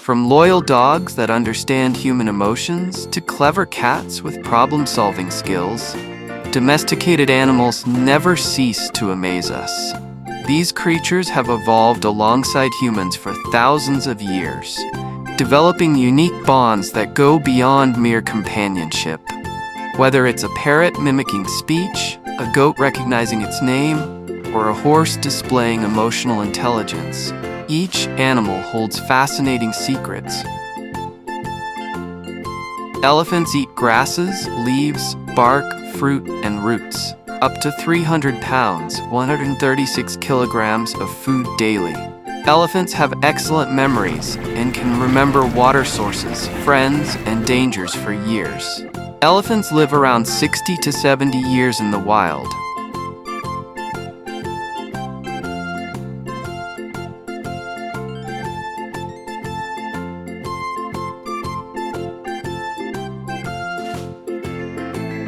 From loyal dogs that understand human emotions to clever cats with problem-solving skills, domesticated animals never cease to amaze us. These creatures have evolved alongside humans for thousands of years, developing unique bonds that go beyond mere companionship. Whether it's a parrot mimicking speech, a goat recognizing its name, or a horse displaying emotional intelligence, each animal holds fascinating secrets. Elephants eat grasses, leaves, bark, fruit, and roots. Up to 300 pounds, 136 kilograms of food daily. Elephants have excellent memories and can remember water sources, friends, and dangers for years. Elephants live around 60 to 70 years in the wild.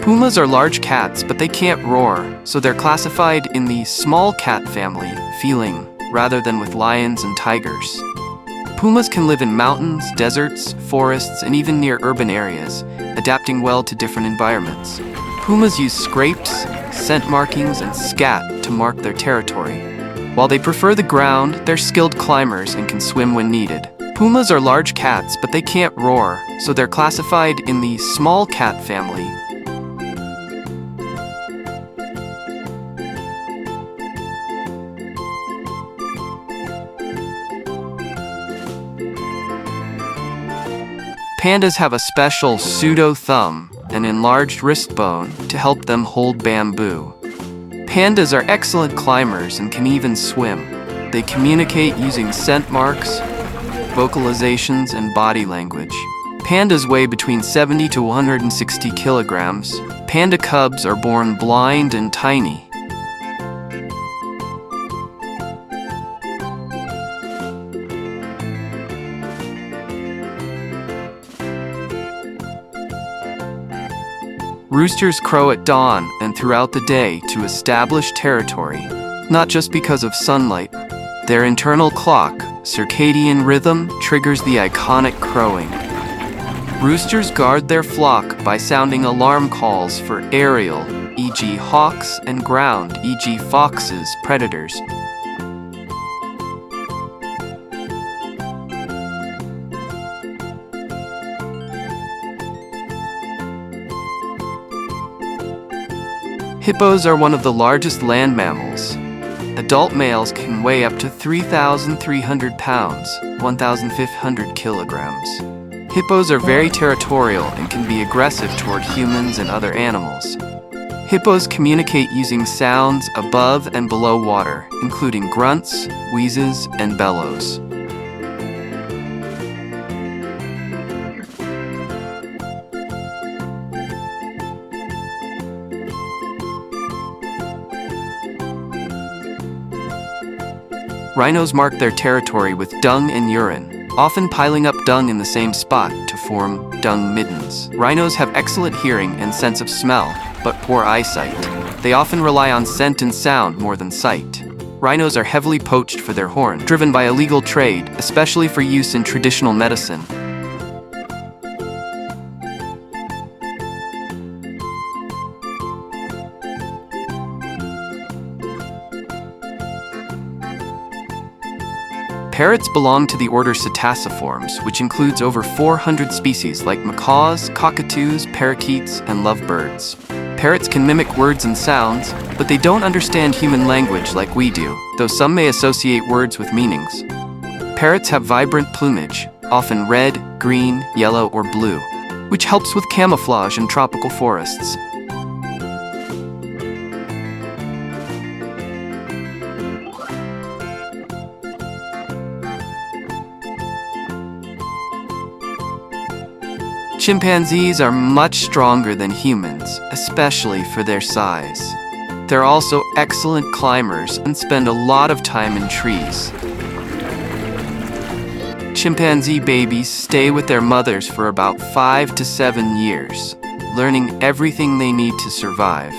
Pumas are large cats, but they can't roar, so they're classified in the small cat family, feline, rather than with lions and tigers. Pumas can live in mountains, deserts, forests, and even near urban areas, adapting well to different environments. Pumas use scrapes, scent markings, and scat to mark their territory. While they prefer the ground, they're skilled climbers and can swim when needed. Pumas are large cats, but they can't roar, so they're classified in the small cat family. Pandas have a special pseudo-thumb, an enlarged wrist bone, to help them hold bamboo. Pandas are excellent climbers and can even swim. They communicate using scent marks, vocalizations, and body language. Pandas weigh between 70 to 160 kilograms. Panda cubs are born blind and tiny. Roosters crow at dawn and throughout the day to establish territory, not just because of sunlight. Their internal clock, circadian rhythm, triggers the iconic crowing. Roosters guard their flock by sounding alarm calls for aerial, e.g. hawks, and ground, e.g. foxes, predators. Hippos are one of the largest land mammals. Adult males can weigh up to 3,300 pounds, 1,500 kilograms. Hippos are very territorial and can be aggressive toward humans and other animals. Hippos communicate using sounds above and below water, including grunts, wheezes, and bellows. Rhinos mark their territory with dung and urine, often piling up dung in the same spot to form dung middens. Rhinos have excellent hearing and sense of smell, but poor eyesight. They often rely on scent and sound more than sight. Rhinos are heavily poached for their horn, driven by illegal trade, especially for use in traditional medicine. Parrots belong to the order Psittaciformes, which includes over 400 species like macaws, cockatoos, parakeets, and lovebirds. Parrots can mimic words and sounds, but they don't understand human language like we do, though some may associate words with meanings. Parrots have vibrant plumage, often red, green, yellow, or blue, which helps with camouflage in tropical forests. Chimpanzees are much stronger than humans, especially for their size. They're also excellent climbers and spend a lot of time in trees. Chimpanzee babies stay with their mothers for about 5 to 7 years, learning everything they need to survive.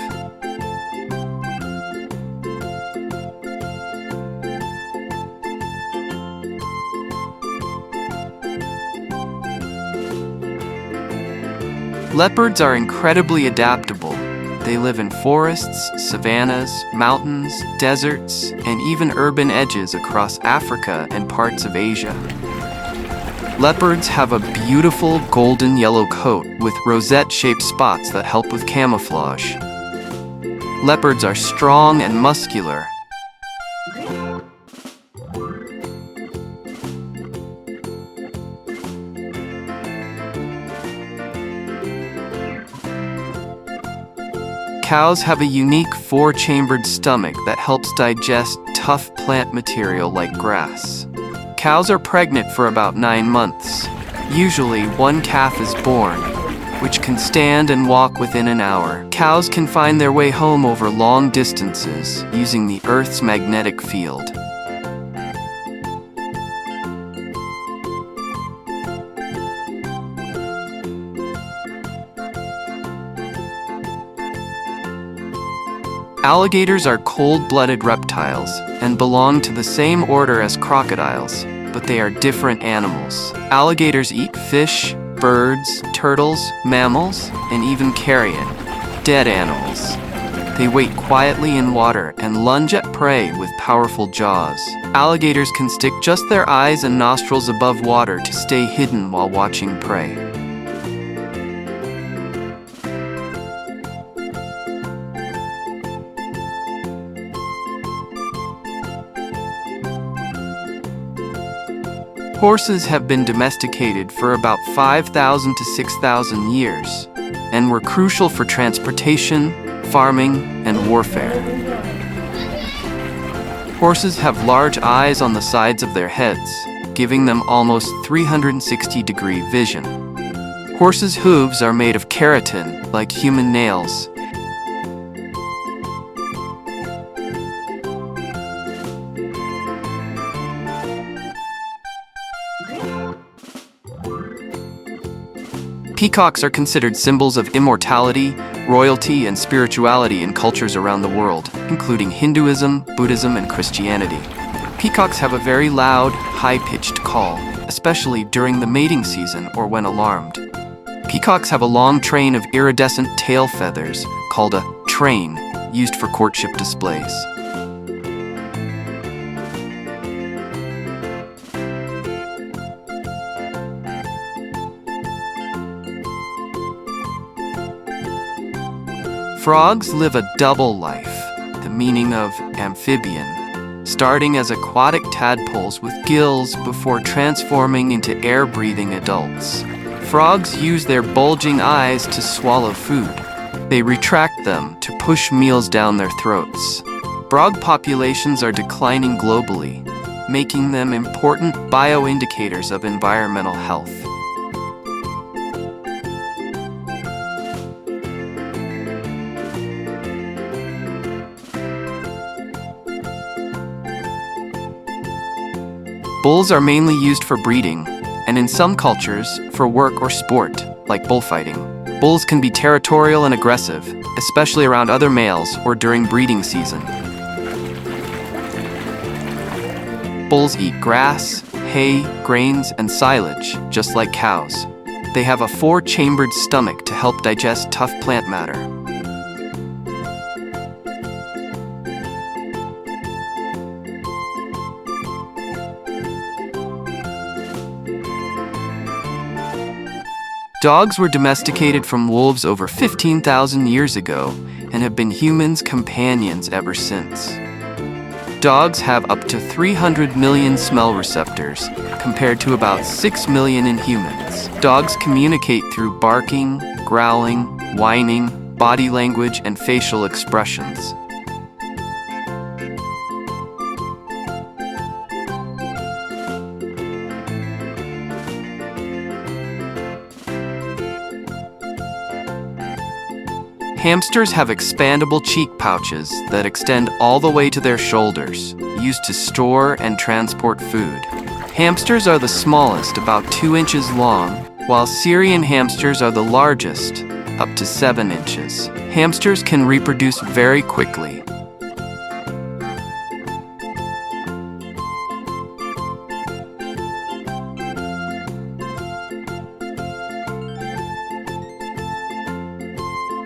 Leopards are incredibly adaptable. They live in forests, savannas, mountains, deserts, and even urban edges across Africa and parts of Asia. Leopards have a beautiful golden yellow coat with rosette-shaped spots that help with camouflage. Leopards are strong and muscular. Cows have a unique four-chambered stomach that helps digest tough plant material like grass. Cows are pregnant for about 9 months. Usually, one calf is born, which can stand and walk within an hour. Cows can find their way home over long distances using the Earth's magnetic field. Alligators are cold-blooded reptiles and belong to the same order as crocodiles, but they are different animals. Alligators eat fish, birds, turtles, mammals, and even carrion, dead animals. They wait quietly in water and lunge at prey with powerful jaws. Alligators can stick just their eyes and nostrils above water to stay hidden while watching prey. Horses have been domesticated for about 5,000 to 6,000 years and were crucial for transportation, farming, and warfare. Horses have large eyes on the sides of their heads, giving them almost 360-degree vision. Horses' hooves are made of keratin, like human nails. Peacocks are considered symbols of immortality, royalty, and spirituality in cultures around the world, including Hinduism, Buddhism, and Christianity. Peacocks have a very loud, high-pitched call, especially during the mating season or when alarmed. Peacocks have a long train of iridescent tail feathers, called a train, used for courtship displays. Frogs live a double life, the meaning of amphibian, starting as aquatic tadpoles with gills before transforming into air-breathing adults. Frogs use their bulging eyes to swallow food. They retract them to push meals down their throats. Frog populations are declining globally, making them important bioindicators of environmental health. Bulls are mainly used for breeding, and in some cultures, for work or sport, like bullfighting. Bulls can be territorial and aggressive, especially around other males or during breeding season. Bulls eat grass, hay, grains, and silage, just like cows. They have a four-chambered stomach to help digest tough plant matter. Dogs were domesticated from wolves over 15,000 years ago and have been humans' companions ever since. Dogs have up to 300 million smell receptors, compared to about 6 million in humans. Dogs communicate through barking, growling, whining, body language, and facial expressions. Hamsters have expandable cheek pouches that extend all the way to their shoulders, used to store and transport food. Hamsters are the smallest, about 2 inches long, while Syrian hamsters are the largest, up to 7 inches. Hamsters can reproduce very quickly.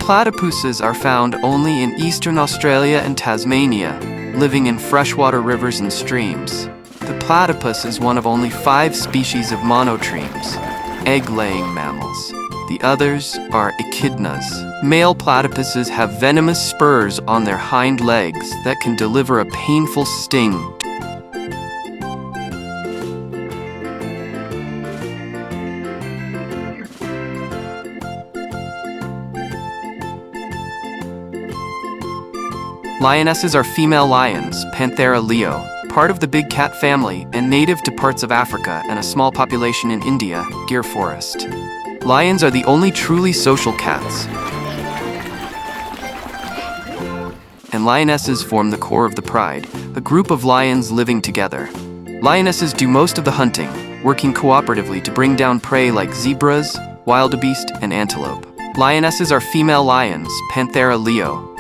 Platypuses are found only in eastern Australia and Tasmania, living in freshwater rivers and streams. The platypus is one of only 5 species of monotremes, egg-laying mammals. The others are echidnas. Male platypuses have venomous spurs on their hind legs that can deliver a painful sting. Lionesses are female lions, Panthera leo, part of the big cat family and native to parts of Africa and a small population in India, Gir forest. Lions are the only truly social cats, and lionesses form the core of the pride, a group of lions living together. Lionesses do most of the hunting, working cooperatively to bring down prey like zebras, wildebeest, and antelope. Lionesses are female lions, Panthera leo.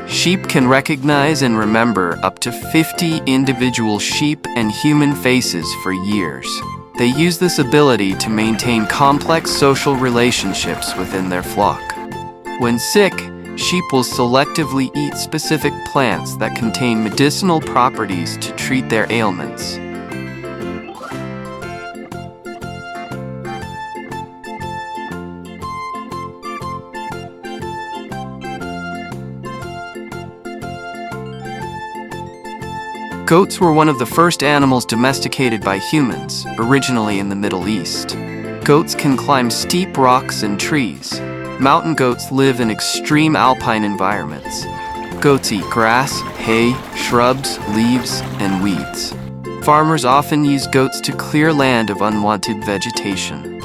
Sheep can recognize and remember up to 50 individual sheep and human faces for years. They use this ability to maintain complex social relationships within their flock. When sick, sheep will selectively eat specific plants that contain medicinal properties to treat their ailments. Goats were one of the first animals domesticated by humans, originally in the Middle East. Goats can climb steep rocks and trees. Mountain goats live in extreme alpine environments. Goats eat grass, hay, shrubs, leaves, and weeds. Farmers often use goats to clear land of unwanted vegetation.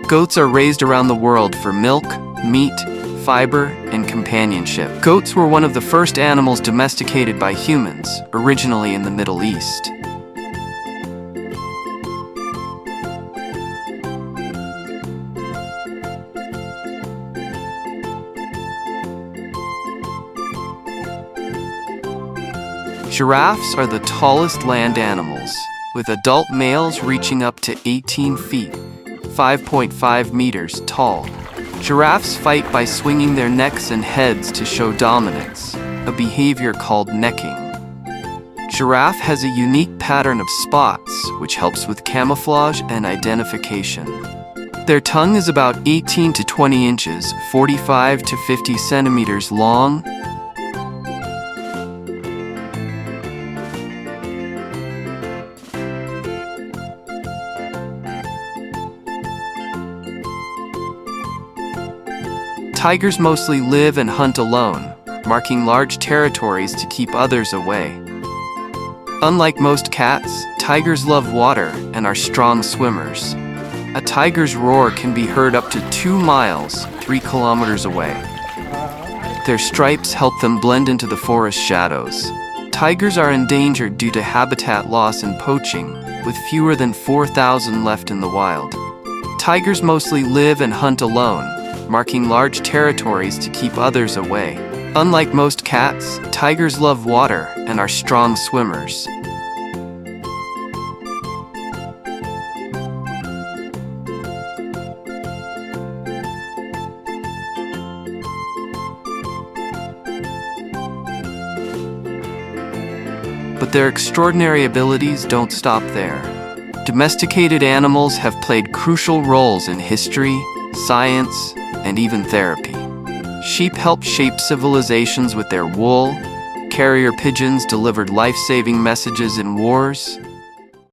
Goats are raised around the world for milk, meat, fiber, and companionship. Goats were one of the first animals domesticated by humans, originally in the Middle East. Giraffes are the tallest land animals, with adult males reaching up to 18 feet, 5.5 meters tall. Giraffes fight by swinging their necks and heads to show dominance, a behavior called necking. Giraffe has a unique pattern of spots, which helps with camouflage and identification. Their tongue is about 18 to 20 inches, 45 to 50 centimeters long. Tigers mostly live and hunt alone, marking large territories to keep others away. Unlike most cats, tigers love water and are strong swimmers. A tiger's roar can be heard up to 2 miles, 3 kilometers away. Their stripes help them blend into the forest shadows. Tigers are endangered due to habitat loss and poaching, with fewer than 4,000 left in the wild. Tigers mostly live and hunt alone, marking large territories to keep others away. Unlike most cats, tigers love water and are strong swimmers. But their extraordinary abilities don't stop there. Domesticated animals have played crucial roles in history, science, and even therapy. Sheep helped shape civilizations with their wool, carrier pigeons delivered life-saving messages in wars,